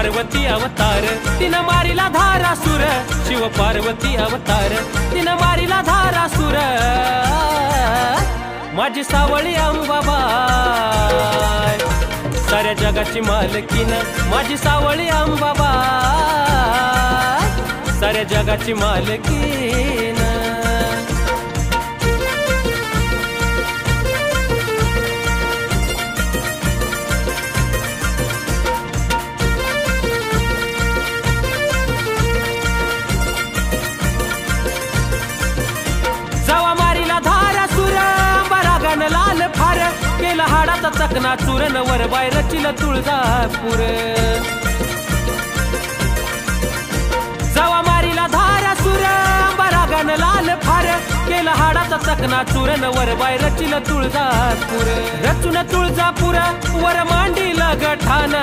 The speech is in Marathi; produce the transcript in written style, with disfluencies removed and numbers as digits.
पार्वती अवतार तिनं मारिला धारासुर शिव पार्वती अवतार तिनं मारिला धारासुर माझी सावळी अंबाबाई साऱ्या जगाची मालकीन माझी सावळी अंबाबाई साऱ्या जगाची मालकीन लाल फार केला हाडाचा चकना चूरन वर बाय रचिल तुळजापूर जावा मारिला धारासुर बरागन लाल फार केला हाडाचा चकना चूरन वर बाय रचिल तुळजापूर रचून तुळजापूर वर मांडील गठान